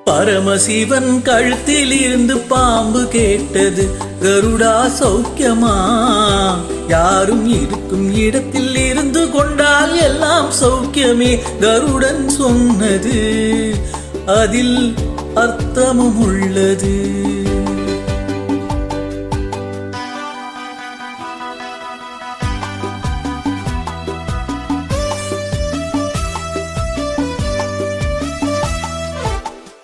பரமசிவன் கழுத்தில் இருந்து பாம்பு கேட்டது, கருடா சௌக்கியமா? யாரும் இருக்கும் இடத்தில் இருந்து கொண்டால் எல்லாம் சௌக்கியமே. கருடன் சொன்னது, அதில் அர்த்தமும் உள்ளது.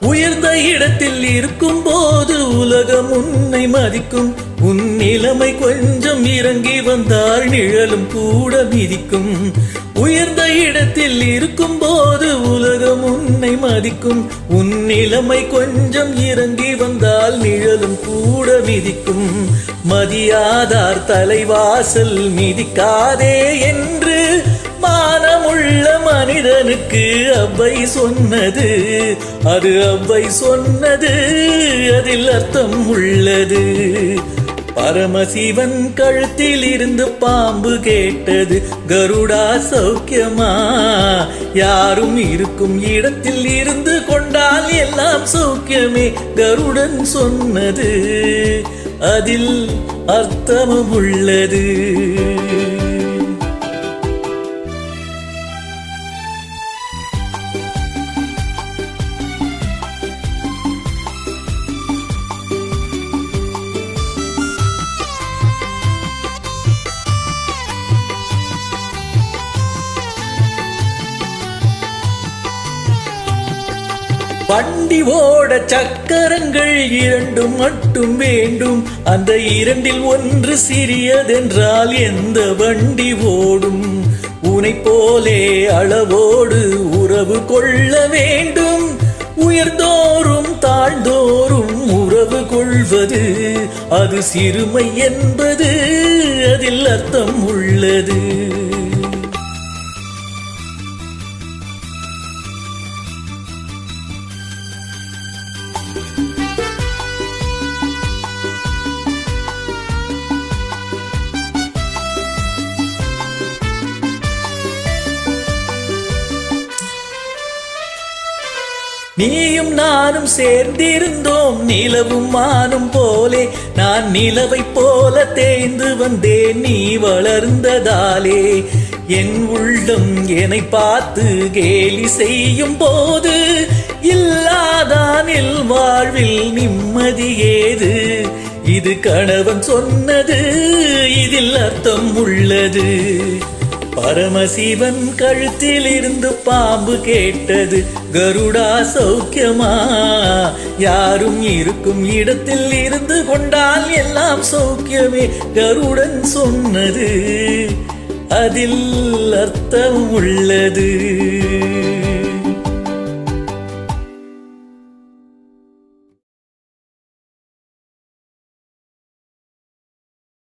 உயர்ந்த இடத்தில் இருக்கும் போது உலகம் உன்னை மதிக்கும். உன் நிலைமை கொஞ்சம் இறங்கி வந்தால் நிழலும் கூட மிதிக்கும். உயர்ந்த இடத்தில் இருக்கும் போது உலகம் உன்னை மதிக்கும். உன் நிலைமை கொஞ்சம் இறங்கி வந்தால் நிழலும் கூட மிதிக்கும். மதியாதார் தலைவாசல் மிதிக்காதே என்று மானமுள்ள மனிதனுக்கு அவ்வை சொன்னது. அது அவ்வை சொன்னது, அதில் அர்த்தம் உள்ளது. பரமசிவன் கழுத்தில் இருந்து பாம்பு கேட்டது, கருடா சௌக்கியமா? யாரும் இருக்கும் இடத்தில் இருந்து கொண்டால் எல்லாம் சௌக்கியமே. கருடன் சொன்னது, அதில் அர்த்தமும் உள்ளது. வண்டி ஓட சக்கரங்கள் 2 மட்டும் வேண்டும். அந்த 2ல் ஒன்று சிறியதென்றால் எந்த வண்டி ஓடும்? உனை போலே அளவோடு உறவு கொள்ள வேண்டும். உயர்ந்தோறும் தாழ்ந்தோறும் உறவு கொள்வது, அது சிறுமை என்பது, அதில் அர்த்தம் உள்ளது. நீயும் நானும் சேர்ந்திருந்தோம் நிலவும் மானும் போலே. நான் நிலவை போல தேய்ந்து வந்தேன் நீ வளர்ந்ததாலே. என் உள்ளம் என்னை பார்த்து கேலி செய்யும் போது, இல்லாதானில் வாழ்வில் நிம்மதி ஏது? இது கணவன் சொன்னது, இதில் அர்த்தம் உள்ளது. பரமசிவன் கழுத்தில் இருந்து பாம்பு கேட்டது, கருடா சௌக்கியமா? யாரும் இருக்கும் இடத்தில் இருந்து கொண்டால் எல்லாம் சௌக்கியமே. கருடன் சொன்னது, அதில் அர்த்தம் உள்ளது.